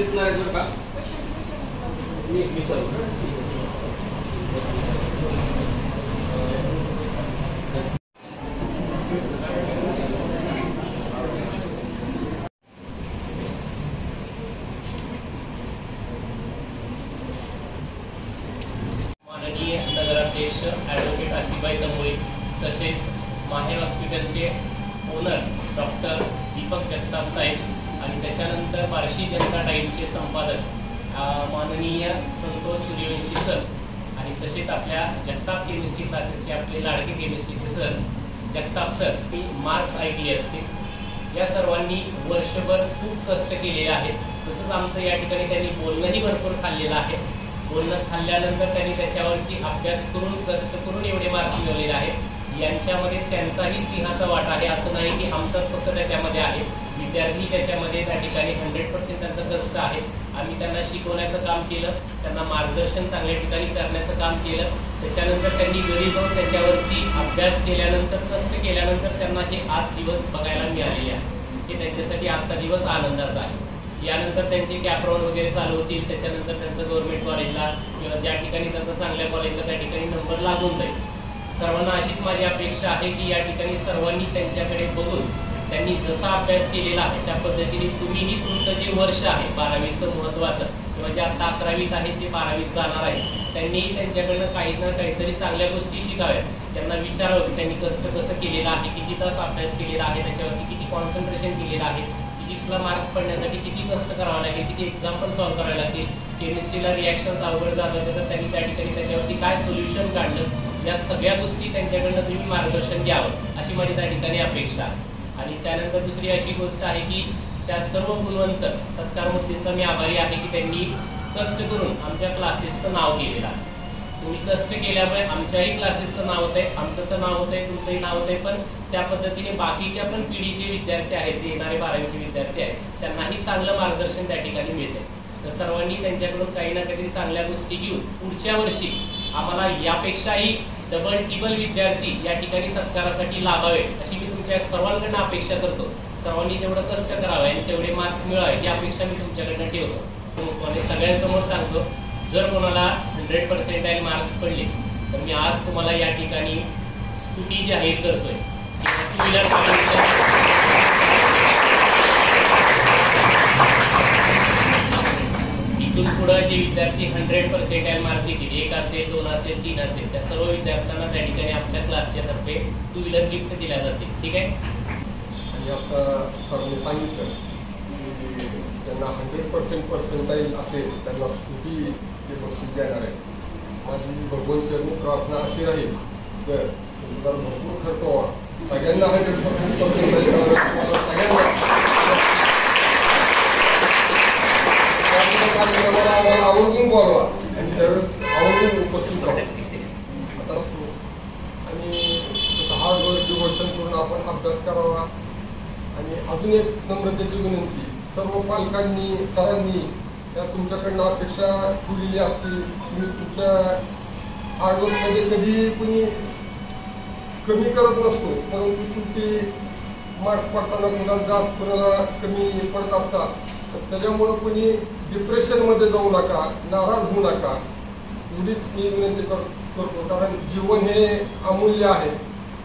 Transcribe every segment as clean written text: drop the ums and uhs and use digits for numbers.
दिसणार आहेत बरं का. माननीय नगराध्यक्ष ॲडव्होकेट आसिफबाई तंबोळे तसेच माहेर हॉस्पिटलचे ओनर डॉक्टर दीपक जगताप साहेब आणि त्याच्यानंतर बार्शी जनता टाईमचे संपादक माननीय संतोष सूर्यवंशी सर आणि तसेच आपल्या जगताप केमिस्ट्री क्लासेसचे आपले लाडके केमिस्ट्रीचे सर जगताप सर ही मार्क्स ऐकली असतील. या सर्वांनी वर्षभर खूप कष्ट केलेले आहेत. तसंच आमचं या ठिकाणी त्यांनी बोलणंही भरपूर खाल्लेलं आहे. बोलणं खाल्ल्यानंतर त्यांनी त्याच्यावरती अभ्यास करून कष्ट करून एवढे मार्क्स मिळवलेले आहेत. यांच्यामध्ये त्यांचाही सिंहाचा वाटा आहे. असं नाही की आमचाच फक्त त्याच्यामध्ये आहे. विद्यार्थी त्याच्यामध्ये त्या ठिकाणी 100% त्यांचं कष्ट आहे. आम्ही त्यांना शिकवण्याचं काम केलं, त्यांना मार्गदर्शन चांगल्या ठिकाणी करण्याचं काम केलं. त्याच्यानंतर त्यांनी घरी जाऊन त्याच्यावरती अभ्यास केल्यानंतर कष्ट केल्यानंतर त्यांना हे आज दिवस बघायला मिळालेले आहे. हे त्यांच्यासाठी आजचा दिवस आनंदाचा आहे. यानंतर त्यांचे कॅपराऊंड वगैरे चालू होतील. त्याच्यानंतर त्यांचं गव्हर्नमेंट कॉलेजला किंवा ज्या ठिकाणी त्यांचं चांगल्या कॉलेजला त्या ठिकाणी नंबर लागून जाईल. सर्वांना अशीच माझी अपेक्षा आहे की या ठिकाणी सर्वांनी त्यांच्याकडे बघून त्यांनी जसा अभ्यास केलेला आहे त्या पद्धतीने तुम्हीही तुमचं जे वर्ष आहे 12वीचं महत्त्वाचं किंवा जे आता 11वीत आहेत जे 12वीत जाणार आहेत त्यांनीही त्यांच्याकडनं काही ना काहीतरी चांगल्या गोष्टी शिकाव्यात. त्यांना विचारावं की त्यांनी कष्ट कसं केलेलं आहे, किती तास अभ्यास केलेला आहे, त्याच्यावरती किती कॉन्सन्ट्रेशन केलेलं आहे, फिजिक्सला मार्क्स पडण्यासाठी किती कष्ट करावं लागेल, किती एक्झाम्पल सॉल्व्ह करावे लागतील, केमिस्ट्रीला रिॲक्शन्स अवघड झालं तर त्यांनी त्या ठिकाणी त्याच्यावरती काय सोल्युशन काढलं, या सगळ्या गोष्टी त्यांच्याकडनं तुम्ही मार्गदर्शन घ्यावं अशी माझी त्या ठिकाणी अपेक्षा आहे. आणि त्यानंतर दुसरी अशी गोष्ट आहे की त्या सर्व गुणवंत सत्कारमूर्तींचा मी आभारी आहे की त्यांनी कष्ट करून आमच्या क्लासेसचं नाव केलेलं आहे. तुम्ही कष्ट केल्यामुळे आमच्याही क्लासेसचं नाव होतंय, आमचं तर नाव होतंय, तुमचंही नाव होतंय, पण त्या पद्धतीने बाकीच्या पण पिढीचे विद्यार्थी आहेत, जे येणारे 12वीचे विद्यार्थी आहेत, त्यांनाही चांगलं मार्गदर्शन त्या ठिकाणी मिळतंय. तर सर्वांनी त्यांच्याकडून काही ना काहीतरी चांगल्या गोष्टी घेऊन पुढच्या वर्षी आम्हाला यापेक्षाही डबल टिबल विद्यार्थी या ठिकाणी सत्कारासाठी लाभावे अशी मी तुमच्या सर्वांकडून अपेक्षा करतो. सर्वांनी तेवढं कष्ट करावे आणि तेवढे मार्क्स मिळावे ही अपेक्षा मी तुमच्याकडनं ठेवतो. आणि सगळ्यांसमोर सांगतो, जर कोणाला 100% मार्क्स पडले तर मी आज तुम्हाला या ठिकाणी स्कूटी जाहीर करतोय. टू व्हीलर इथून पुढे जे विद्यार्थी 100% मार्क्स घेतील, 1 असेल, 2 असेल, 3 असेल, त्या सर्व विद्यार्थ्यांना त्या ठिकाणी आपल्या क्लासच्या तर्फे टू व्हीलर गिफ्ट दिल्या जाते. ठीक आहे. आणि आता सरने सांगितलं की ज्यांना 100% पर्सेंटाईल असेल त्यांना स्कूटी ते बक्षीस देणार आहे. माझी भगवंत चरणी प्रार्थना अशी राहील तर तुमचा भरपूर खर्च व्हावा, सगळ्यांना 100% पर्सेंटाईल सगळ्यांना आवर्जून बोलवा आणि त्यावेळेस आवर्जून उपस्थित राहा. आता आणि हार्ड वर्क डिवोशन करून आपण अभ्यास करावा. आणि अजून एक नम्रतेची विनंती, सर्व पालकांनी सरांनी या तुमच्याकडनं अपेक्षा ठेवलेली असतील. तुम्ही तुमच्या हार्डवर्कमध्ये कधी कुणी कमी करत नसतो, परंतु शेवटी मार्क्स पडताना कुणाला जास्त कुणाला कमी पडत असतात. तर त्याच्यामुळं कुणी डिप्रेशनमध्ये जाऊ नका, नाराज होऊ नका, एवढीच मी विनंती करतो. कारण जीवन हे अमूल्य आहे.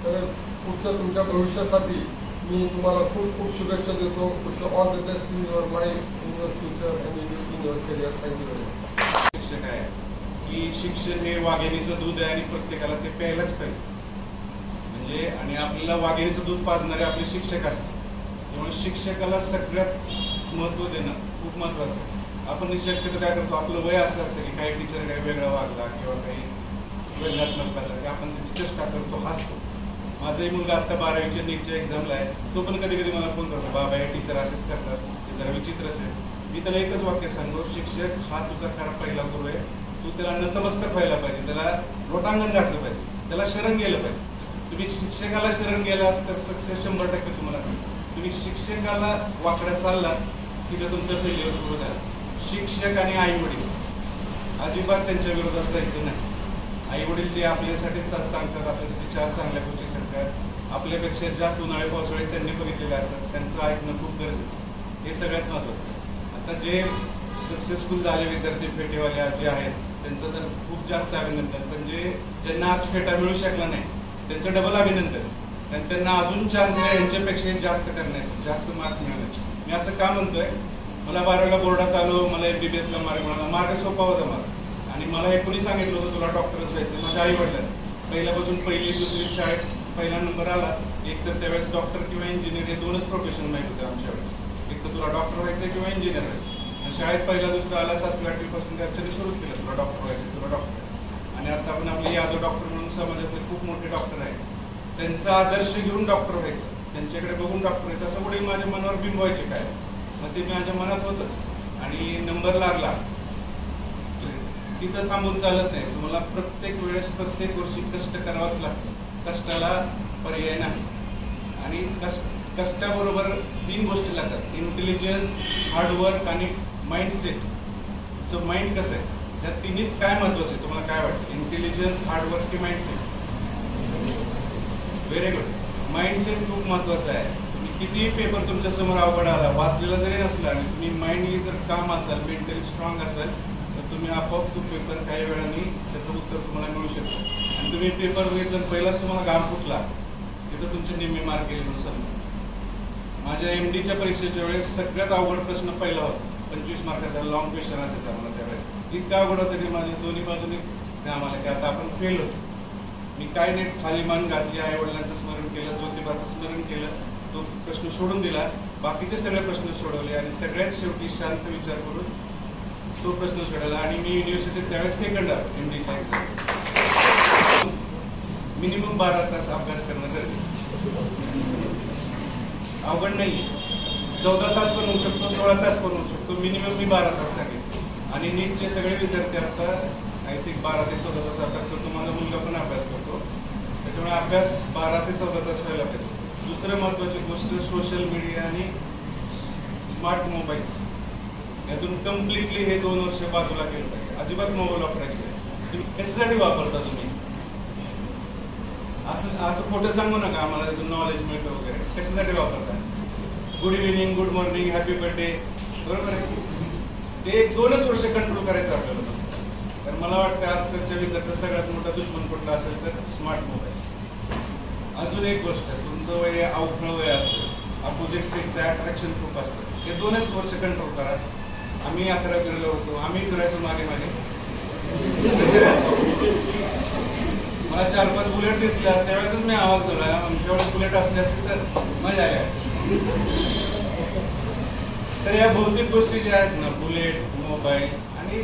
तर पुढच्या तुमच्या भविष्यासाठी मी तुम्हाला खूप खूप शुभेच्छा देतो. All the best in your life, in your future and in your career. Thank you very much. शिक्षक आहे की शिक्षण हे वाघिणीचं दूध आहे आणि प्रत्येकाला ते प्यायलाच पाहिजे. म्हणजे आणि आपल्याला वाघिणीचं दूध पाजणारे आपले शिक्षक असतात. त्यामुळे शिक्षकाला सगळ्यात महत्त्व देणं खूप महत्त्वाचं आहे. आपण शक्यतो काय करतो, आपलं वय असं असतं की काही टीचर काही वेगळा वागला किंवा काही वेगळात्मक करला की आपण त्याची चेष्टा करतो, हसतो. माझाही मुलगा आत्ता 12वीच्या नीटच्या एक्झामला आहे. तो पण कधी कधी मला फोन करतो, बाबा हे टीचर असेच करतात, ते जरा विचित्रच आहे. मी त्याला एकच वाक्य सांगतो, शिक्षक हा तुझा खरा पहिला गुरु आहे. तू त्याला नतमस्तक व्हायला पाहिजे, त्याला लोटांगण घातलं पाहिजे, त्याला शरण गेलं पाहिजे. तुम्ही शिक्षकाला शरण गेलात तर सक्सेस 100% तुम्हाला मिळेल. तुम्ही शिक्षकाला वाकड्या चाललात तिथं तुमचं फेल्युअर सुरू झालं. शिक्षक आणि आई वडील अजिबात त्यांच्या विरोधात जायचं नाही. आई वडील जे आपल्यासाठी सांगतात, आपल्यासाठी 4 चांगल्या गोष्टी सांगतात, आपल्यापेक्षा जास्त उन्हाळे पावसाळे त्यांनी बघितलेले असतात, त्यांचं ऐकणं खूप गरजेचं, हे सगळ्यात महत्त्वाचं. आता जे सक्सेसफुल झाले विद्यार्थी फेटेवाले जे आहेत त्यांचं तर खूप जास्त अभिनंदन. पण ज्यांना आज फेटा मिळू शकला नाही त्यांचं डबल अभिनंदन. आणि त्यांना अजून चान्स आहे यांच्यापेक्षा जास्त करण्याचं, जास्त मार्क मिळवण्याचे. मी असं का म्हणतोय, मला 12वीला बोर्डात आलो, मला MBBSला मार्ग मिळाला. मार्ग सोपा होता मला. आणि मला हे कोणी सांगितलं होतं तुला डॉक्टरच व्हायचं? माझ्या आई वडिलांनी. पहिल्यापासून पहिली दुसरी शाळेत पहिला नंबर आला, एक तर त्यावेळेस डॉक्टर किंवा इंजिनियर हे दोनच प्रोफेशन माहीत होते आमच्या वेळेस. एक तर तुला डॉक्टर व्हायचं किंवा इंजिनियर व्हायचं. आणि शाळेत पहिला दुसरा आला, 7वी 8वी पासून घरच्यांनी सुरूच केलं तुला डॉक्टर व्हायचं, तुला डॉक्टर व्हायचं. आणि आता आपण आपले यादव डॉक्टर म्हणून समाजातले खूप मोठे डॉक्टर आहेत, त्यांचा आदर्श घेऊन डॉक्टर व्हायचं, त्यांच्याकडे बघून डॉक्टर व्हायचं असं वडील माझ्या मनावर बिंबवायचे काय. मग ते माझ्या मनात होतच. आणि नंबर लागला, तिथं थांबून चालत नाही. तुम्हाला प्रत्येक वेळेस प्रत्येक वर्षी कष्ट करावंच लागतं. कष्टाला पर्याय नाही. आणि कष्टाबरोबर 3 गोष्टी लागतात: इंटेलिजन्स, हार्डवर्क आणि माइंडसेट. सो माइंड कसं आहे, या तिन्हीत काय महत्वाचं आहे तुम्हाला काय वाटतं? इंटेलिजन्स, हार्डवर्क की माइंडसेट? Very good. माइंडसेट खूप महत्वाचा आहे. तुम्ही कितीही पेपर तुमच्या समोर अवघड आला, वाचलेला जरी नसला, आणि तुम्ही माइंडली जर काम असाल, मेंटली स्ट्रॉंग असाल, तर तुम्ही आपोआप तो पेपर काही वेळाने त्याचं उत्तर तुम्हाला मिळू शकतं. आणि तुम्ही पेपर बघितलं पहिलाच तुम्हाला घाम फुटला, तिथं तुमचे निम्मे मार्क गेले म्हणून समजा. माझ्या MDच्या परीक्षेच्या वेळेस सगळ्यात अवघड प्रश्न पहिला होता. 25 मार्काचा लॉंग क्वेश्चन असायचा मला त्यावेळेस. इतका अवघड होतं की माझ्या दोन्ही बाजूने आम्हाला की आता आपण फेल होतो. मी काय नाही, खाली मान घातली, आई वडिलांचं स्मरण केलं, ज्योतिबाचं स्मरण केलं, तो प्रश्न सोडून दिला, बाकीचे सगळे प्रश्न सोडवले आणि सगळ्यात शेवटी शांत विचार करून तो प्रश्न सोडवला. आणि मी युनिव्हर्सिटीत त्यावेळेस सेकंड आलो MDच्या एक्झाम. मिनिमम 12 तास अभ्यास करणं गरजेचं. अवघड नाही. 14 तास पण होऊ शकतो, 16 तास पण होऊ शकतो. मिनिमम मी 12 तास सांगितले. आणि नीटचे सगळे विद्यार्थी आता आय थिंक 12 ते 14 तास अभ्यास करतो. माझा मुलगा पण अभ्यास करतो. त्याच्यामुळे अभ्यास 12 ते 14 तास व्हायला पाहिजे. दुसरं महत्त्वाची गोष्ट, सोशल मीडिया आणि स्मार्ट मोबाईल्स यातून कम्प्लिटली हे 2 वर्ष बाजूला केलं पाहिजे. अजिबात मोबाईल वापरायचे नाही. तुम्ही कशासाठी वापरता? तुम्ही असं खोटं सांगू नका आम्हाला त्यातून नॉलेज मिळतं वगैरे. कशासाठी वापरता? Good evening, good morning, happy birthday, बरोबर आहे? ते 2च वर्ष कंट्रोल करायचं आपल्याला. तर मला वाटतं आजकालच्या विद्यार्थ्यांचा सगळ्यात मोठा दुश्मन कुठला असेल तर स्मार्ट मोबाईल. अजून एक गोष्ट आहे, तुमचं वय अवखळ वय असतं, अपोजिट सेक्सचं अट्रॅक्शन खूप असतं. हे 2च वर्ष कंट्रोल करा. आम्ही 11 फिरलो होतो, आम्ही फिरायचो मागे मागे. मला 4-5 बुलेट दिसल्या त्यावेळेसच मी आवाज दिला. आमच्यावेळेस बुलेट असले असते तर मजा आली. तर या भौतिक गोष्टी ज्या आहेत ना, बुलेट, मोबाईल आणि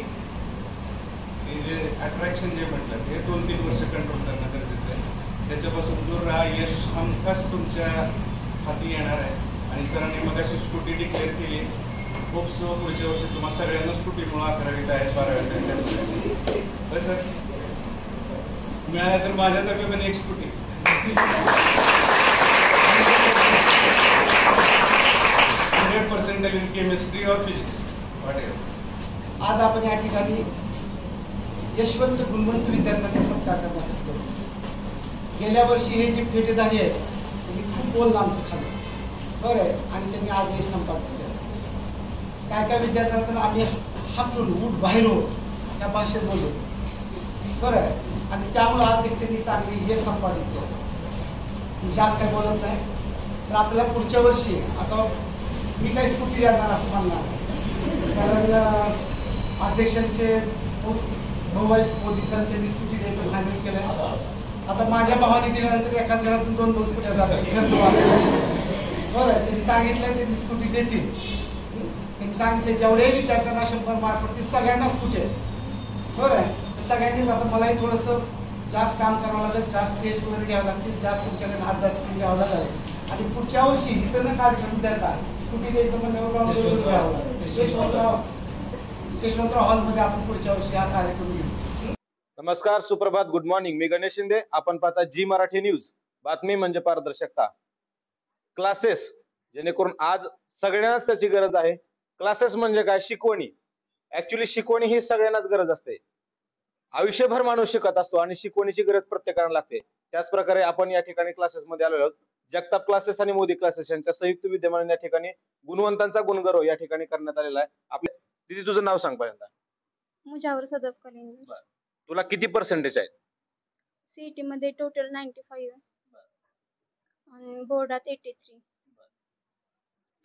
हे जे अट्रॅक्शन जे म्हटलं, हे 2-3 वर्ष कंट्रोल करणं गरजेचं आहे. त्याच्यापासून दूर राहा. यश हमखास तुमच्या हाती येणार आहे. आणि सरांनी मग अशी स्कूटी डिक्लेअर केली. खूप स्लो पुढच्या वर्षी तुम्हाला सगळ्यांना स्कूटीमुळे 11वीत आहेत, 12वीत आहेत. सर मिळाल्या तर माझ्यातर्फे पण एक स्कूटी. 100% इन केमिस्ट्री और फिजिक्स. आज आपण या ठिकाणी यशवंत गुणवंत विद्यार्थ्यांचा सत्कार करण्यासाठी करू. गेल्या वर्षी हे जे फेटे झाले आहेत त्यांनी खूप बोललं आमचं खाल्लं, बरं आहे. आणि त्यांनी आज हे संपादन केलं. काय विद्यार्थ्यांना आम्ही हाकलून उठ बाहेर हो त्या भाषेत बोललो, बरं आहे. आणि त्यामुळे आज एक त्यांनी चांगली हे संपादित केलं. जास्त काय बोलत नाही. तर आपल्याला पुढच्या वर्षी आता मी काही स्कूटी देणार असं म्हणणार, कारण अध्यक्षांचे भाऊ आहेत मोदी सर, त्यांनी स्कूटी द्यायचं फायनल केलं. आता माझ्या भावाने दिल्यानंतर एकाच घरातून 2-2 स्कूट्या जातात खर्च वाढला. बरं, त्यांनी सांगितलं त्यांनी स्कूटी देतील. त्यांनी सांगितले जेवढेही विद्यार्थ्यांना 100 मार्क पडतील सगळ्यांना स्कूटी आहे, बरं आहे. सगळ्यांनीच आता मलाही थोडंसं जास्त काम करावं लागेल, जास्त टेस्ट वगैरे घ्यावं लागतील, जास्त तुमच्याकडे अभ्यास घ्यावा लागेल. आणि पुढच्या वर्षी इथं ना कार्यक्रम द्यायचा स्कूटी द्यायचं म्हणल्यावर घ्यावं लागेल. यशवंतराव हॉलमध्ये आपण पुढच्या वर्षी हा कार्यक्रम घेऊ. नमस्कार, सुप्रभात, गुड मॉर्निंग. मी गणेश शिंदे. आपण पाहता जी मराठी न्यूज. बातमी म्हणजे पारदर्शकता. क्लासेस, जेणेकरून आज सगळ्यांनाच त्याची गरज आहे. क्लासेस म्हणजे काय? शिकवणी. ऍक्च्युली शिकवणी ही सगळ्यांनाच गरज असते. आयुष्यभर माणूस शिकत असतो आणि शिकवणीची गरज प्रत्येकाला लागते. त्याच प्रकारे आपण या ठिकाणी क्लासेस मध्ये आलो आहोत. जगताप क्लासेस आणि मोदी क्लासेस यांच्या संयुक्त विद्यमाने या ठिकाणी गुणवंतांचा गुणगौरव या ठिकाणी करण्यात आलेला आहे. आपल्या दीदी तुझं नाव सांग पहिल्यांदा. मुजावर सदफ कलिंग. तुला किती पर्सेंटेज आहेत? सीईटी मध्ये टोटल 95 आणि बोर्डात 83.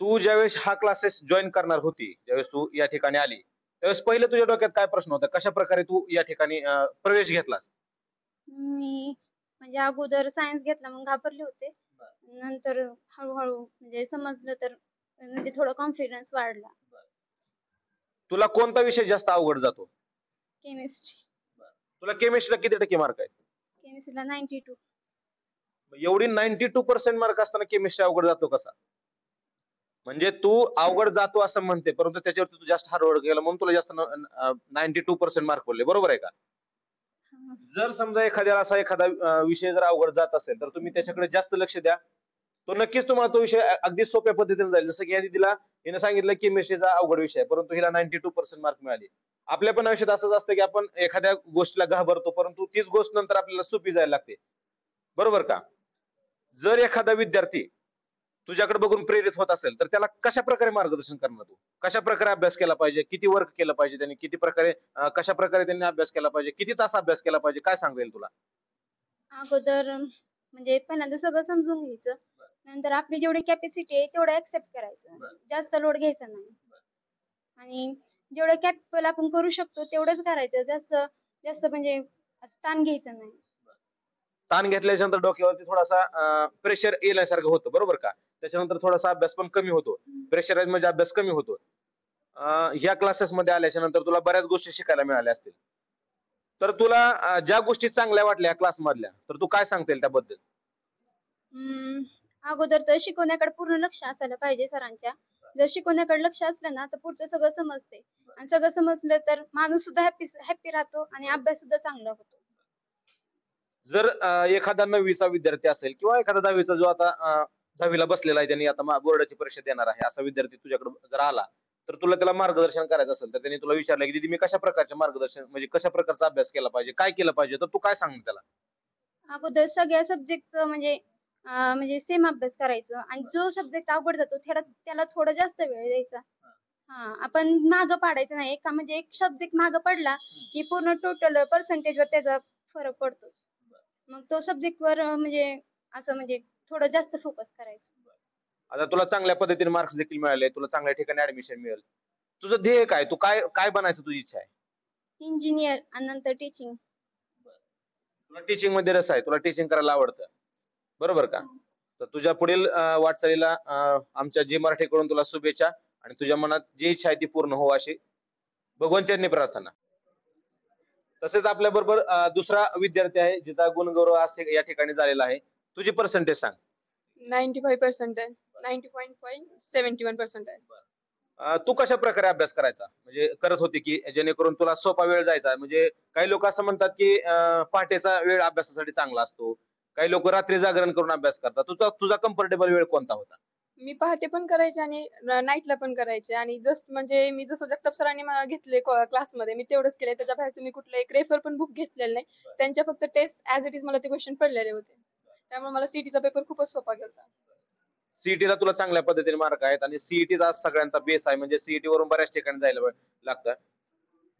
तू ज्यावेळेस हा क्लासेस जॉईन करणार होती, ज्यावेळेस तू या ठिकाणी आली, त्यावेळेस पहिलं तुझ्या डोक्यात काय प्रश्न होता? कशा प्रकारे तू या ठिकाणी प्रवेश घेतलास? मी म्हणजे अगोदर सायन्स घेतला मग घाबरले होते. नंतर हळूहळू म्हणजे समजलं तर म्हणजे थोडं कॉन्फिडन्स वाढला. तुला कोणता विषय जास्त अवघड जातो? केमिस्ट्री. तुला केमिस्ट्रीला किती टक्के मार्क आहेत? केमिस्ट्रीला 92. एवढी 92% मार्क असताना केमिस्ट्री अवघड जातो कसा? म्हणजे तू अवघड जातो असं म्हणते, परंतु त्याच्यावरती तू जास्त हार्डवर्क केलं म्हणून तुला जास्त 92% मार्क पडले, बरोबर आहे का? जर समजा एखाद्याला असा एखादा विषय जर अवघड जात असेल तर तुम्ही त्याच्याकडे जास्त लक्ष द्या, तो नक्कीच तुम्हाला तो विषय अगदी सोप्या पद्धतीने जाईल. जसं की या दिदीला हिने सांगितलं केमिस्ट्रीचा अवघड विषय आहे, परंतु हिला 92% मार्क मिळाले. आपल्या पण आयुष्यात असंच असतं की आपण एखाद्या गोष्टीला घाबरतो, परंतु तीच गोष्ट नंतर आपल्याला सोपी जायला लागते, बरोबर का? जर एखादा विद्यार्थी तुझ्याकडे बघून प्रेरित होत असेल तर त्याला कशा प्रकारे मार्गदर्शन करणार तू? कशा प्रकारे अभ्यास केला पाहिजे? किती वर्क केलं पाहिजे त्यांनी? किती प्रकारे कशा प्रकारे त्यांनी अभ्यास केला पाहिजे? किती तास अभ्यास केला पाहिजे? काय सांगता येईल तुला? अगोदर म्हणजे पहिल्यांदा सगळं समजून घ्यायचं. नंतर आपली जेवढी कॅपॅसिटी आहे तेवढं ऍक्सेप्ट करायचं. जास्त लोड घ्यायचा नाही. आणि जेवढं कॅपेबल आपण करू शकतो तेवढंच करायचं. जास्त जास्त म्हणजे असं ताण घ्यायचा नाही. ताण घेतल्यानंतर डोक्यावरती थोडासा प्रेशर येण्यासारखं होतं, बरोबर का? त्याच्यानंतर थोडासा अभ्यास पण कमी होतो. प्रेशराईज म्हणजे अभ्यास कमी होतो. ह्या क्लासेस मध्ये आल्याच्या नंतर तुला बऱ्याच गोष्टी शिकायला मिळाल्या असतील. तर तुला ज्या गोष्टी चांगल्या वाटल्या क्लास मधल्या, तर तू काय सांगता येईल त्याबद्दल? अगोदर तर शिकवण्याकडे पूर्ण लक्ष असायला पाहिजे सरांच्या. जर शिकवण्याकडे लक्ष असलं ना तर पुढचं सगळं समजते. आणि सगळं समजलं तर माणूस सुद्धा हॅपी राहतो आणि अभ्यास सुद्धा चांगला होतो. जर एखादा 9वीचा विद्यार्थी असेल किंवा एखादा 10वीचा जो आता 10वीला बसलेला आहे, त्यांनी आता बोर्डाची परीक्षा देणार आहे, असा विद्यार्थी तुझ्याकडे जर आला तर तुला त्याला मार्गदर्शन करायचं असेल तर त्यांनी तुला विचारलं की दीदी मी कशा प्रकारचे मार्गदर्शन म्हणजे कशा प्रकारचा अभ्यास केला पाहिजे, काय केलं पाहिजे, तर तू काय सांगणार त्याला? अगोदर सगळ्या सब्जेक्टचं म्हणजे सेम अभ्यास करायचं आणि जो सब्जेक्ट अवघड जातो त्याला थोडा जास्त वेळ द्यायचा. आपण मागं पाडायचं नाही. एक सब्जेक्ट मागं पडला की पूर्ण टोटल पर्सेंटेजवर त्याचा फरक पडतोच. मग तो सब्जेक्ट वर म्हणजे थोडं जास्त फोकस करायचं. आता तुला चांगल्या पद्धतीने मार्क्स देखील मिळाले, तुला चांगल्या ठिकाणी ऍडमिशन मिळेल. तुझं ध्येय काय? तू काय काय बनायचं तुझी इच्छा आहे? इंजिनियर आणि नंतर टीचिंग. तुला टीचिंग मध्ये रस आहे, तुला टीचिंग करायला आवडतं, बरोबर का? तर तुझ्या पुढील वाटचालीला आमच्या जी मराठीकडून तुला शुभेच्छा आणि तुझ्या मनात जी इच्छा आहे ती पूर्ण हो अशी भगवंतांनी प्रार्थना. तसेच आपल्या बरोबर दुसरा विद्यार्थी आहे जिचा गुणगौरव आज या ठिकाणी झालेला आहे. तुझी पर्सेंटेज सांग. 95% आहे. 90.71% आहे. तू कशा प्रकारे अभ्यास करायचा म्हणजे करत होती की जेणेकरून तुला सोपा वेळ जायचा? म्हणजे काही लोक असं म्हणतात की पहाटेचा वेळ अभ्यासासाठी चांगला असतो, काही लोक रात्री जागरण करून अभ्यास करतात. तुझा कम्फर्टेबल वेळ कोणता होता? मी पहाटे पण करायचे आणि नाईटला पण करायचे आणि मी जसं जगताप सरांनी मला घेतले क्लासमध्ये मी तेवढंच केलंय. त्याच्या बाहेरचं मी कुठलं एक रेफर पण बुक घेतलेलं नाही. त्यांच्या फक्त टेस्ट ऍज इट इज मला ते क्वेश्चन पडलेले होते. त्यामुळे मला सीईटीचा पेपर खूपच सोपा गेला. सीईटीला तुला चांगल्या पद्धतीने मार्क आहेत आणि सीईटीचा सगळ्यांचा बेस आहे, म्हणजे सीईटी वरून बऱ्याच ठिकाणी जायला लागतं.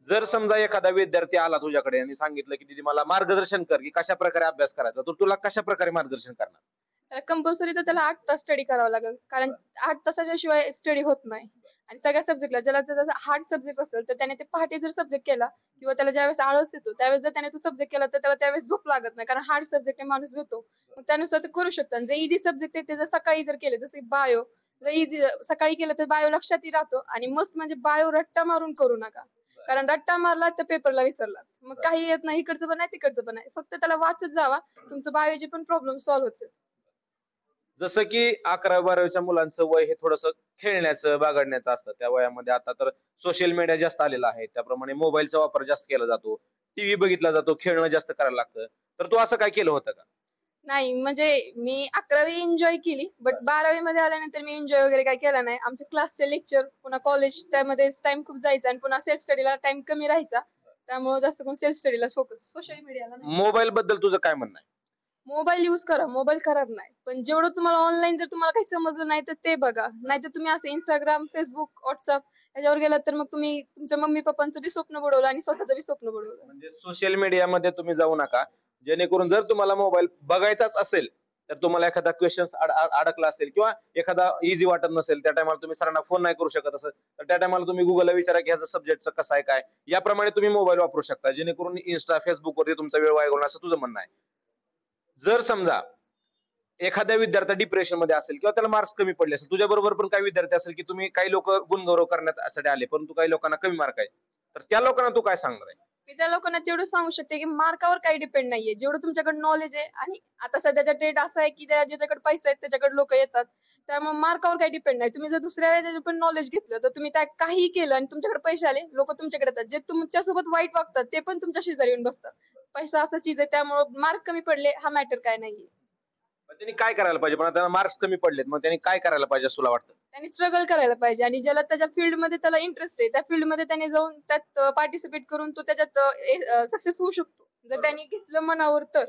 जर समजा एखादा विद्यार्थी आला तुझ्याकडे आणि सांगितलं की दीदी मला मार्गदर्शन कर की कशा प्रकारे अभ्यास करायचा, तर तुला कशा प्रकारे मार्गदर्शन करणार? कंपल्सरी तर त्याला 8 तास स्टडी करावा लागेल, कारण 8 तासाच्या शिवाय स्टडी होत नाही. आणि सगळ्या सब्जेक्टला ज्याला त्याचा हार्ड सब्जेक्ट असेल तर त्याने ते पहाटे जर सब्जेक्ट केला किंवा त्याला ज्यावेळेस आळस येतो त्यावेळेस जर त्याने तो सब्जेक्ट केला तर त्याला त्यावेळेस झोप लागत नाही, कारण हार्ड सब्जेक्ट माणूस घेतो. मग त्यानुसार ते करू शकतो. जे इझी सब्जेक्ट आहे ते जर सकाळी जर केले, जसं बायो जर इझी सकाळी केलं तर बायो लक्षातही राहतो. आणि मस्त म्हणजे बायो रट्टा मारून करू नका, कारण रट्टा मारला तर पेपरला विसरला मग काही येत नाही, इकडचं पण नाही तिकडचं पण नाही. फक्त त्याला वाचत जावा, तुमचं बायोचे पण प्रॉब्लेम सॉल्व्ह होते. जसं की 11-12च्या मुलांचं वय हे थोडंसं खेळण्याचं बागडण्याचं असतं. त्या वयामध्ये आता तर सोशल मीडिया जास्त आलेला आहे, त्याप्रमाणे मोबाईलचा वापर जास्त केला जातो, टीव्ही बघितला जातो, खेळणं जास्त करायला लागतं. तर तू असं काय केलं होतं का? नाही, म्हणजे मी 11वी एन्जॉय केली, बट 12वी मध्ये आल्यानंतर मी एन्जॉय वगैरे काय केला नाही. आमचे क्लासचे लेक्चर पुन्हा कॉलेज त्यामध्ये टाइम खूप जायचा आणि पुन्हा सेल्फ स्टडीला टाइम कमी राहायचा. त्यामुळे जास्त करून सेल्फ स्टडीला फोकस, सोशल मीडियाला नाही. मोबाईल बद्दल तुझं काय म्हणणं आहे? मोबाईल यूज करा, मोबाईल खराब नाही. पण जेवढं तुम्हाला ऑनलाईन जर तुम्हाला काही समजलं नाही तर ते बघा. नाहीतर तुम्ही असं Instagram, Facebook, WhatsApp ह्याच्यावर गेलात तर मग तुम्ही तुमच्या मम्मी-पप्पांचं बी स्वप्न बुडवलं आणि स्वतःचं बी स्वप्न बुडवलं. म्हणजे सोशल मीडियामध्ये तुम्ही जाऊ नका, जेणेकरून जर तुम्हाला मोबाईल बघायचाच असेल तर तुम्हाला एखादा क्वेश्चन अडकला असेल किंवा एखादा इझी वाटत नसेल, त्या टायमाला तुम्ही सरांना फोन नाही करू शकत असेल तर त्या टायमाला तुम्ही गुगलला विचारा की ह्याचा सब्जेक्टचं कसं आहे काय, याप्रमाणे तुम्ही मोबाईल वापरू शकता, जेणेकरून इंस्टा फेसबुकवरती तुमचा वेळ वाया घालवणार असं तुझं म्हणणं आहे. जर समजा एखाद्या विद्यार्थी डिप्रेशन मध्ये असेल किंवा त्याला मार्क्स कमी पडले असेल, तुझ्या बरोबर पण काही विद्यार्थी असेल की तुम्ही काही लोक गुणगौरव करण्यासाठी आले परंतु काही लोकांना कमी मार्क आहे, तर त्या लोकांना तू काय सांगणार आहे? मी त्या लोकांना तेवढं सांगू शकते की मार्कावर काही डिपेंड नाहीये. जेवढं तुमच्याकडे नॉलेज आहे आणि आता सध्याचा ट्रेंड असा आहे की ज्याच्याकडे पैसे आहेत त्याच्याकडे लोक येतात. त्यामुळे मार्कावर काही डिपेंड नाही. तुम्ही जर दुसऱ्या पण नॉलेज घेतलं तर तुम्ही त्या काही केलं आणि तुमच्याकडे पैसे आले, लोक तुमच्याकडे येतात. जे तुमच्यासोबत वाईट वागतात ते पण तुमच्या शेजारी येऊन बसतात. पैसा असा चीज आहे, त्यामुळे मार्क कमी पडले हा मॅटर काय नाहीये. मग त्यांनी काय करायला पाहिजे? पण त्यांना मार्क्स कमी पडलेत, मग त्यांनी काय करायला पाहिजे असं तुला वाटतं? त्यांनी स्ट्रगल करायला पाहिजे आणि ज्याला त्याच्या फील्डमध्ये त्याला इंटरेस्ट आहे त्या फील्डमध्ये त्याने जाऊन त्यात पार्टिसिपेट करून तो त्याच्यात सक्सेस होऊ शकतो जर त्यांनी घेतलं मनावर तर.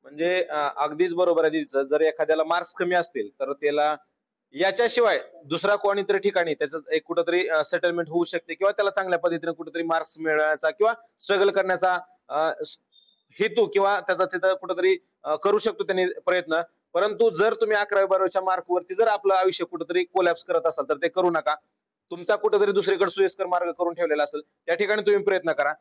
म्हणजे अगदीच बरोबर आहे तिचं. जर एखाद्याला मार्क्स कमी असतील तर त्याला याच्याशिवाय दुसरा कोणीतरी ठिकाणी त्याचं एक कुठंतरी सेटलमेंट होऊ शकते किंवा त्याला चांगल्या पद्धतीने कुठेतरी मार्क्स मिळवण्याचा किंवा स्ट्रगल करण्याचा हेतू किंवा त्याचा तिथं कुठेतरी करू शकतो त्यांनी प्रयत्न. परंतु जर तुम्ही 11वी-12वीच्या मार्कवरती जर आपलं आयुष्य कुठेतरी कोलॅप्स करत असाल तर ते करू नका. तुमचा कुठेतरी दुसरीकडे सोयीस्कर मार्ग करून ठेवलेला असेल त्या ठिकाणी तुम्ही प्रयत्न करा.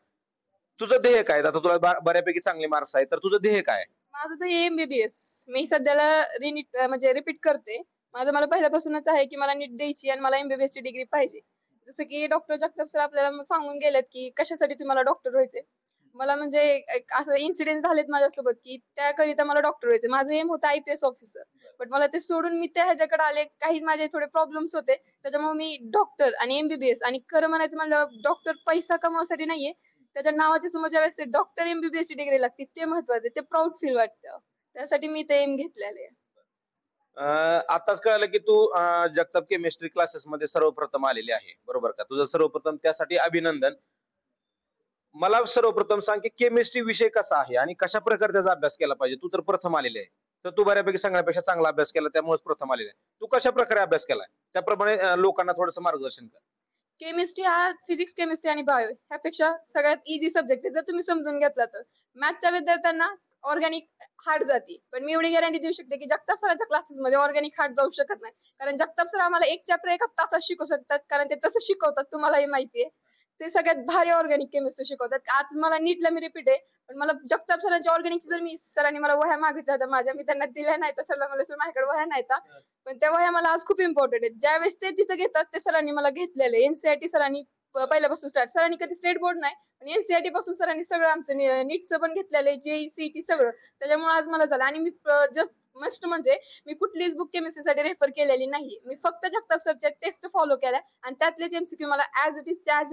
तुझं ध्येय काय? आता तुला बऱ्यापैकी चांगले मार्क्स आहेत तर तुझं ध्येय काय? माझं तर एमबीबीएस. मी सध्याला म्हणजे रिपीट करते. मला पहिल्यापासूनच आहे की मला नीट द्यायची आणि मला एमबीबीएस ची डिग्री पाहिजे. जसं की डॉक्टर जगताप सर आपल्याला सांगून गेलेत की कशासाठी तुम्हाला डॉक्टर व्हायचे. मला म्हणजे एक असं इन्सिडेंट झालेत माझ्यासोबत की त्याकरिता मला डॉक्टर व्हायचे. माझं एम होतं आयपीएस ऑफिसर. पण मला ते सोडून मी त्या ह्याच्याकडे आले. काही माझे थोडे प्रॉब्लेम्स होते. त्याच्यामुळे मी डॉक्टर आणि एमबीबीएस आणि खरं म्हणायचं म्हणलं डॉक्टर पैसा कमवण्यासाठी नाहीये. त्याच्या नावाच्या समोर ज्यावेळेस ते डॉक्टर एमबीबीएस ची डिग्री लागते ते महत्वाचं, ते प्राऊड फील वाटतं. त्यासाठी मी ते एम घेतलेले. आताच कळलं की तू जगताप केमिस्ट्री क्लासेस मध्ये सर्वप्रथम आलेली आहे, बरोबर का? तुझं सर्वप्रथम त्यासाठी अभिनंदन. मला सर्वप्रथम सांग की केमिस्ट्री विषय कसा आहे आणि कशा प्रकारे त्याचा अभ्यास केला पाहिजे? तू तर प्रथम आलेली आहे, तर तू बऱ्यापैकी सगळ्यापेक्षा चांगला अभ्यास केला त्यामुळेच प्रथम आलेला आहे. तू कशा प्रकारे अभ्यास केलाय त्याप्रमाणे लोकांना थोडंसं मार्गदर्शन कर. केमिस्ट्री हा फिजिक्स, केमिस्ट्री आणि बायो ह्यापेक्षा सगळ्यात इझी सब्जेक्ट आहे जर तुम्ही समजून घेतला तर. मॅथ्सच्या विद्यार्थ्यांना ऑर्गॅनिक हार्ड जाते, पण मी एवढी गॅरंटी देऊ शकते की जगताप सरांच्या क्लासेसमध्ये ऑर्गॅनिक हार्ड जाऊ शकत नाही. कारण जगताप सर आम्हाला एक चॅप्टर एका तासात शिकवू शकतात, कारण ते तसं शिकवतात तुम्हालाही माहितीये. ते सगळ्यात भारी ऑर्गॅनिक केमिस्ट्री शिकवतात. आज मला नीटला मी रिपीट आहे, पण मला जगताप सरांची ऑर्गॅनिकची जर मी सरांनी मला वह्या मागितल्या होत्या माझ्या, मी त्यांना दिल्या नाही तर सरला मला माझ्याकडे वह्या नाही का, पण त्या वह्या मला आज खूप इम्पॉर्टंट आहेत. ज्यावेळेस ते तिथं घेतात ते सरांनी मला घेतलेले. एनसीईआरटी सरांनी पहिल्यापासून स्टार्ट, सरांनी कधी स्टेट बोर्ड नाही पण एनसीईआरटी पासून सरांनी सगळं आमचं नीटचं पण घेतलेलं आहे, जेई सीईटी सगळं. त्याच्यामुळे आज मला झालं. आणि मी मस्ट म्हणजे मी कुठलीच बुक केमिस्ट्रीसाठी रेफर केलेली नाही. मी फक्त जगताप सरच्या टेस्ट फॉलो केल्या आणि त्यातलेच एमसीक्यू मला ऍज इट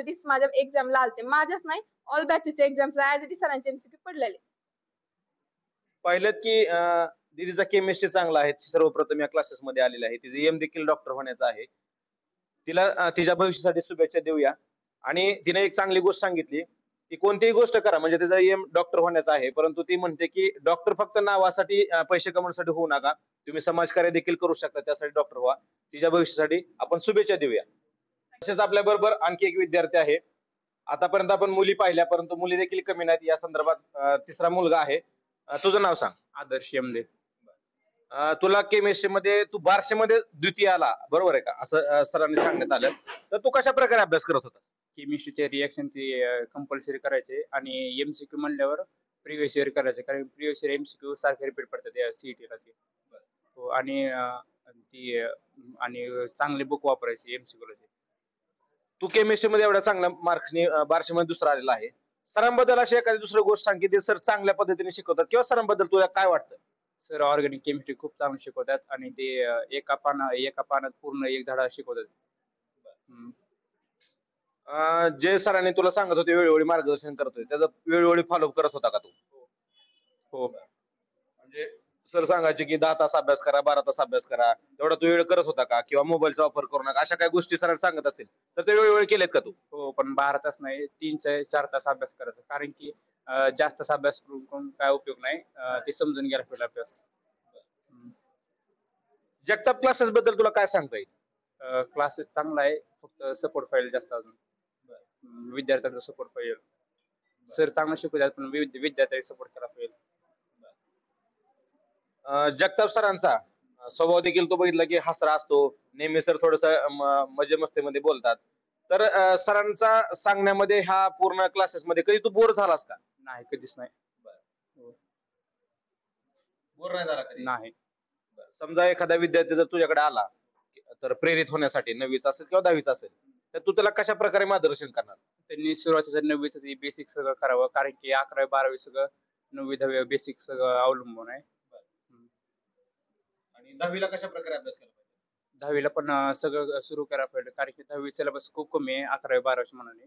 इज माझ्या एक्झामला आलते. माझ्याच नाही ऑल बॅचेसच्या एक्झाम्सला ऍज इट इज सरांचे एमसीक्यू पडलेले. पाहिलं की दीदीचा केमिस्ट्री चांगला आहे, सर्वप्रथम या क्लासेस मध्ये आलेला आहे. तिचं एम देखील डॉक्टर होण्याचं आहे. तिला तिच्या भविष्यासाठी शुभेच्छा देऊया. आणि तिने एक चांगली गोष्ट सांगितली की कोणतीही गोष्ट करा, म्हणजे तिचा एम डॉक्टर होण्याचा आहे, परंतु ती म्हणते की डॉक्टर फक्त नावासाठी पैसे कमवण्यासाठी होऊ नका, तुम्ही समाजकार्य देखील करू शकता, त्यासाठी डॉक्टर व्हा. तिच्या भविष्यासाठी आपण शुभेच्छा देऊया. तसेच आपल्या बरोबर आणखी एक विद्यार्थी आहे. आतापर्यंत आपण मुली पाहिल्या परंतु मुली देखील कमी नाहीत. या संदर्भात तिसरा मुलगा आहे. तुझं नाव सांग. आदर्श यमदे. तुला केमिस्ट्रीमध्ये तू बारशेमध्ये द्वितीय आला, बरोबर आहे का? असं सरांनी सांगण्यात आलं. तर तू कशा प्रकारे अभ्यास करत होतास? केमिस्ट्रीचे रिएक्शनची कंपल्सरी करायचे आणि एमसीक्यू म्हणल्यावर प्रिव्हियस इयर करायचे, कारण प्रिव्हियस इयर एमसीक्यू सारखे रिपीट पडतात या सीईटीला. हो, आणि ती आणि चांगले बुक वापरायचे एमसीक्यूला. तू केमिस्ट्रीमध्ये एवढ्या चांगल्या मार्क्सने बारशेमध्ये दुसरा आलेला आहे. सरांबद्दल अशी एखादी दुसरी गोष्ट सांग की ते सर चांगल्या पद्धतीने शिकवतात किंवा सरांबद्दल तुला काय वाटतं? सर ऑर्गॅनिक केमिस्ट्री खूप चांगलं शिकवतात आणि ते एका पानात पूर्ण एक धडा शिकवतात. जे सरांनी तुला सांगत होते वेळोवेळी मार्गदर्शन करतोय त्याचं वेळोवेळी फॉलोअप करत होता का तू? हो. म्हणजे सर सांगायचे की 10 तास अभ्यास करा, 12 तास अभ्यास करा, तेवढा तू वेळ करत होता का? किंवा मोबाईलचा वापर करू नका, अशा काही गोष्टी सर सांगत असेल तर ते वेळोवेळी केलेत का तू? हो, पण 12 तास नाही, 3 ते 4 तास अभ्यास करायचा, कारण की जास्त अभ्यास करून काय उपयोग नाही. ते समजून घ्यायला पाहिजे अभ्यास. जगताप क्लासेस बद्दल तुला काय सांगता येईल? क्लासेस चांगला आहे, फक्त सपोर्ट पाहिजे जास्त अजून. विद्यार्थ्यांचा सपोर्ट पाहिजे. सर चांगलं शिकवतात पण विद्यार्थ्यांनी सपोर्ट केला पाहिजे. जगताप सरांचा स्वभाव देखील तो बघितला की हसरा असतो नेहमी. सर थोडस मजे मस्तीमध्ये बोलतात. तर सरांचा सांगण्यामध्ये ह्या पूर्ण क्लासेस मध्ये कधी तू बोर झालास का? नाही, कधीच नाही. बोर नाही झाला कधी? नाही. समजा एखादा विद्यार्थी जर तुझ्याकडे आला तर प्रेरित होण्यासाठी 9वीचा असेल किंवा 10वीचा असेल, तर तू त्याला कशा प्रकारे मार्गदर्शन करणार? त्यांनी सुरुवातीला 9वीचं बेसिक सगळं करावं, कारण की 11वी 12वी सगळं 9वी 10वी बेसिक सगळं अवलंबून आहे. आणि 10वीला कशा प्रकारे अभ्यास केला पाहिजे? 10वीला पण सगळं सुरू करायला पाहिजे, कारण की 10वी सिलेबस खूप कमी आहे 11वी 12वी मानाने.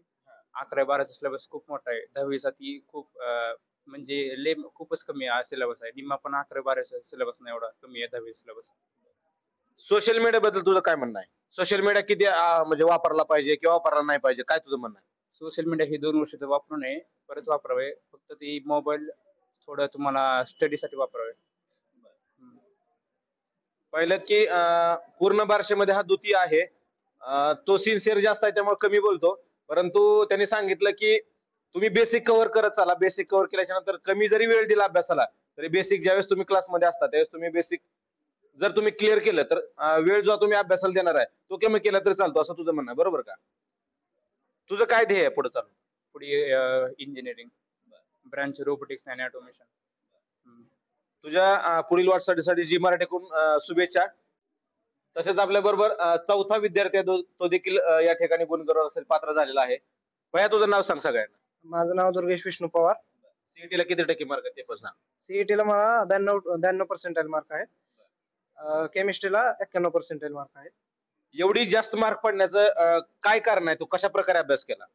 11वी 12वीचा सिलेबस खूप मोठा आहे. 10वीचा ती खूप म्हणजे खूपच कमी सिलेबस आहे. निम्मा पण 11वी 12वीचा सिलेबस नाही एवढा कमी आहे 10वी सिलेबस. सोशल मीडिया बद्दल तुझं काय म्हणणं आहे? सोशल मीडिया किती म्हणजे वापरला पाहिजे किंवा वापरला नाही पाहिजे, काय तुझं म्हणणं आहे? सोशल मीडिया हे 2 वर्ष वापरू नये, परत वापरावे. फक्त ती मोबाईल थोडं तुम्हाला स्टडीसाठी वापरावे. पहिल्यात की पूर्ण बारशेमध्ये हा द्वितीय आहे. तो सिन्सिअर जास्त आहे त्यामुळे कमी बोलतो, परंतु त्यांनी सांगितलं की तुम्ही बेसिक कव्हर करत चाला. बेसिक कव्हर केल्याच्या नंतर कमी जरी वेळ दिला अभ्यासाला तरी बेसिक ज्यावेळेस तुम्ही क्लासमध्ये असता त्यावेळेस तुम्ही बेसिक जर तुम्ही क्लिअर केलं तर वेळ जो तुम्ही अभ्यासाला देणार आहे तो कमी केला तरी चालतो, असं तुझं म्हणणं आहे, बरोबर का? तुझं काय ध्येय आहे पुढे चालून? पुढे engineering branch robotics and automation. तुझ्या पुढील वाटचालीसाठी जी मराठीकडून शुभेच्छा. तसेच आपल्या बरोबर चौथा विद्यार्थी आहे, तो देखील या ठिकाणी गुणगौरवासाठी पात्र झालेला आहे. भैया तुझं नाव सांग सगळ्यांना. माझं नाव दुर्गेश विष्णू पवार. सीईटीला किती टक्के मार्क आहेत ते पण सांग. सीईटीला मला 92% मार्क आहेत. केमिस्ट्रीला 91% मार्क आहेत. एवढी जास्त मार्क पडण्याचं काय कारण आहे? तू कशा प्रकारे अभ्यास केला?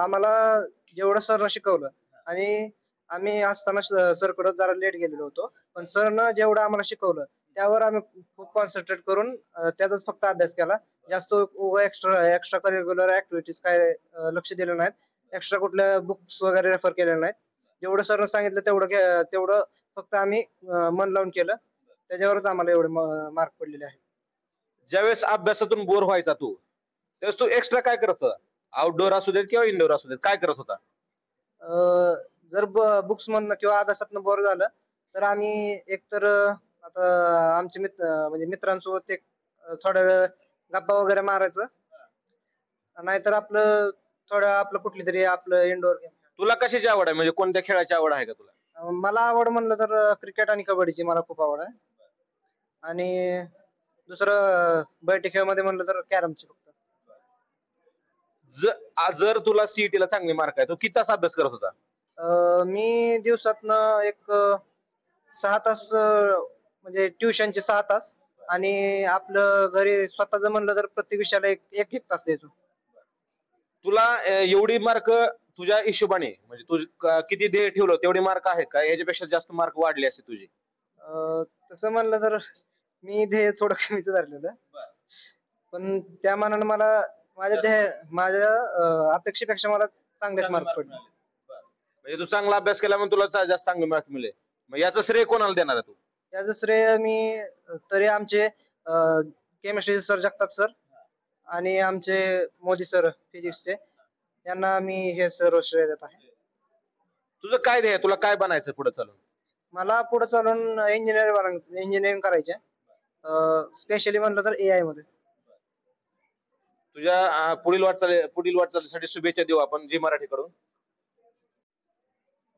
आम्हाला जेवढं सरनं शिकवलं आणि आम्ही असताना सरकडे जरा लेट गेलेलो होतो, पण सरनं जेवढं आम्हाला शिकवलं त्यावर आम्ही खूप कॉन्सन्ट्रेट करून त्याचाच फक्त अभ्यास केला. जास्त एक्स्ट्रा करिक्युलर ऍक्टिव्हिटीज काय लक्ष दिलं नाहीत. एक्स्ट्रा कुठल्या बुक्स वगैरे रेफर केलेल्या नाहीत. जेवढं सरनं सांगितलं तेवढं फक्त आम्ही मन लावून केलं. त्याच्यावरच आम्हाला एवढे मार्क पडलेले आहेत. ज्यावेळेस अभ्यासातून बोर व्हायचा तू त्यावेळेस तू एक्स्ट्रा काय करत होता? आउटडोर असू देत किंवा इनडोर असू देत, काय करत होता? जर बुक्स मधनं किंवा अभ्यासातनं बोर झालं तर आम्ही एकतर आता आमचे म्हणजे मित्रांसोबत एक थोडा वेळ गप्पा वगैरे मारायचं, नाहीतर आपलं कुठली तरी आपलं इंडोर गेम. तुला कशाची आवड आहे? म्हणजे कोणत्या खेळाची आवड आहे का तुला? मला आवड म्हणलं तर क्रिकेट आणि कबड्डीची मला खूप आवड आहे. आणि दुसरं बैठी खेळमध्ये म्हणलं तर कॅरमची फक्त. जर तुला सीईटीला चांगले मार्क आहे तो किती तास अभ्यास करत होता? मी दिवसातनं एक 6 तास म्हणजे ट्युशनचे 6 तास आणि आपलं घरी स्वतःच म्हणलं तर प्रत्येक विषयाला एक तास द्यायचो. तुला एवढी मार्क तुझ्या हिशोबाने म्हणजे तू किती ध्येय ठेवलं तेवढे मार्क आहेत का? याच्यापेक्षा जास्त मार्क वाढले असते तुझे? तसं म्हणलं तर मी ध्येय थोडं कमीच धरलेलं, पण त्या मानानं मला माझ्या अपेक्षेपेक्षा मला चांगलेच मार्क पडले. म्हणजे तू चांगला अभ्यास केला म्हणून तुला जास्त चांगले मार्क मिळाले. मग याचं श्रेय कोणाला देणार आहे तू? त्याचं श्रेय मी तरी आमचे केमिस्ट्री सर जगताप सर आणि आमचे मोदी सर फिजिक्सचे यांना मी हे सर्व श्रेय देत आहे. तुझं काय ध्येय? तुला काय बनायचं पुढे चालून? मला पुढे चालून इंजिनिअरिंग करायचे, स्पेशली म्हणलं तर AI मध्ये. तुझ्या पुढील वाटचालीसाठी शुभेच्छा देऊ आपण जी मराठीकडून.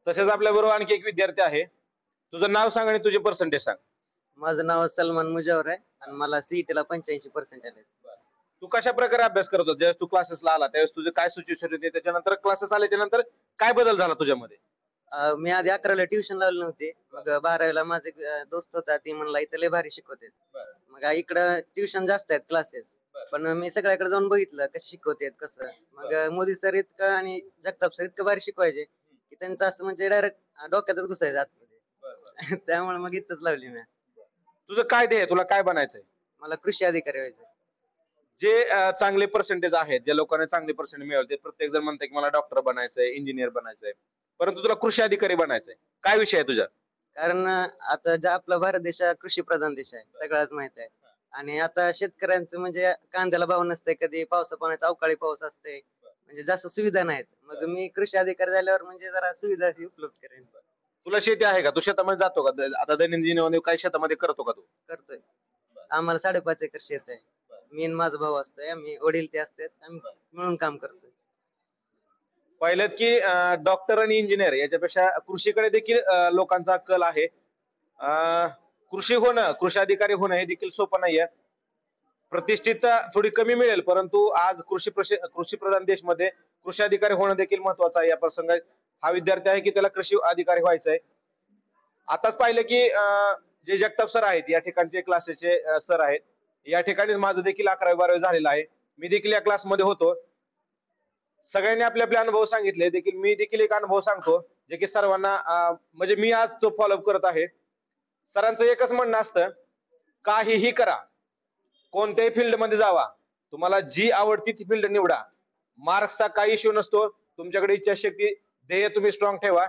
तसेच आपल्या बरोबर आणखी एक विद्यार्थी आहे. तुझं नाव सांग आणि तुझे पर्सेंटेज सांग. माझं नाव सलमान मुजावर आहे आणि मला सीईटीला 85% आले. तू कशा प्रकारे अभ्यास करत होता? ज्यावेळेस तू क्लासेसला आला त्यावेळेस तुझे काय सिच्युएशन होते, त्याच्यानंतर क्लासेस आल्याच्या नंतर काय बदल झाला तुझ्यामध्ये? मी आधी 11वीला ट्युशन लावली नव्हती, मग 12वीला माझे दोस्त होता ती म्हणला इथं लय भारी शिकवते. मग इकडं ट्युशन जास्त आहेत क्लासेस, पण मी सगळ्याकडे जाऊन बघितलं कसं शिकवतात कसं. मग मोदी सर इतकं आणि जगताप सर इतकं भारी शिकवायचे की त्यांचं असं म्हणजे डायरेक्ट डोक्यातच घुसायचं आतमध्ये. त्यामुळे मग इथंच लावली मी. तुझं काय ध्येय? तुला काय बनायचंय? मला कृषी अधिकारी व्हायचं. जे चांगले पर्सेंटेज आहेत, ज्या लोकांना चांगले पर्सेंटेज मिळवले, ते प्रत्येक जण म्हणते की मला डॉक्टर बनायचंय, इंजिनियर बनायचंय, परंतु तुला कृषी अधिकारी बनायचंय. काय विषय आहे तुझा? कारण आता जे आपला भारत देश हा कृषी प्रधान देश आहे, सगळ्याच माहित आहे. आणि आता शेतकऱ्यांचं म्हणजे कांद्याला भाव नसते, कधी पावसा पाण्याचा अवकाळी पाऊस असते, म्हणजे जास्त सुविधा नाहीत. मग मी कृषी अधिकारी झाल्यावर म्हणजे जरा सुविधा उपलब्ध करेन. तुला शेती आहे का? तू शेतामध्ये जातो का? आता दैनंदिन जीवनामध्ये काय शेतामध्ये करतो का तू? करतोय. आम्हाला 5.5 एकर शेत आहे. मी आणि माझा भाऊ असतोय, आम्ही वडील ते असतात, आम्ही मिळून काम करतोय. पाहिलं की डॉक्टर आणि इंजिनियर याच्यापेक्षा कृषीकडे देखील लोकांचा कल आहे. कृषी होणं, कृषी अधिकारी होणं हे देखील सोपं नाहीये. प्रतिष्ठित थोडी कमी मिळेल, परंतु आज कृषी प्रधान देशमध्ये कृषी अधिकारी होणं देखील महत्वाचं आहे. या प्रसंगात हा विद्यार्थी आहे की त्याला कृषी अधिकारी व्हायचं आहे. आताच पाहिलं की जे जगताप सर आहेत, या ठिकाणचे क्लासेसचे सर आहेत. या ठिकाणी माझं देखील 11वी 12वी झालेलं आहे. मी देखील या क्लासमध्ये होतो. सगळ्यांनी आपले आपले अनुभव सांगितले. देखील मी देखील एक अनुभव सांगतो, जे की सर्वांना म्हणजे मी आज तो फॉलोअप करत आहे. सरांचं एकच म्हणणं असतं, काहीही करा, कोणत्याही फील्ड मध्ये जावा, तुम्हाला जी आवडती ती फील्ड निवडा. मार्क्सचा काही इश्यू नसतो. तुमच्याकडे इच्छाशक्ती, ध्येय तुम्ही स्ट्रॉंग ठेवा.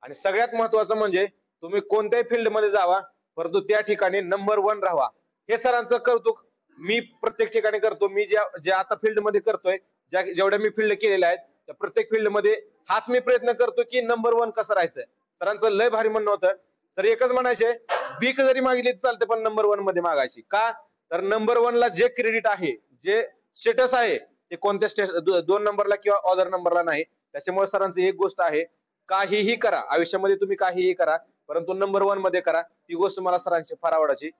आणि सगळ्यात महत्वाचं म्हणजे तुम्ही कोणत्याही फील्ड मध्ये जावा, परंतु त्या ठिकाणी नंबर 1 राहावा. हे सरांचं कौतुक मी प्रत्येक ठिकाणी करतो. मी जे आता फील्ड मध्ये करतोय, जेवढ्या मी फील्ड केलेल्या आहेत, त्या प्रत्येक फील्ड मध्ये हाच मी प्रयत्न करतो की नंबर 1 कसं राहायचं. सरांचं लय भारी म्हणणं होतं. सर एकच म्हणायचे, बीक जरी मागितली चालते, पण नंबर 1 मध्ये मागायची. का? तर नंबर 1 ला जे क्रेडिट आहे, जे स्टेटस आहे, ते कोणत्या 2 नंबरला किंवा ऑदर नंबरला नाही. त्याच्यामुळे सरांचं एक गोष्ट आहे, काहीही करा आयुष्यामध्ये, तुम्ही काहीही करा, परंतु नंबर 1 मध्ये करा. ती गोष्ट मला सरांची फार आवडायची.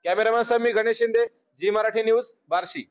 कॅमेरामॅन सर, मी गणेश शिंदे, जी मराठी न्यूज, बार्शी.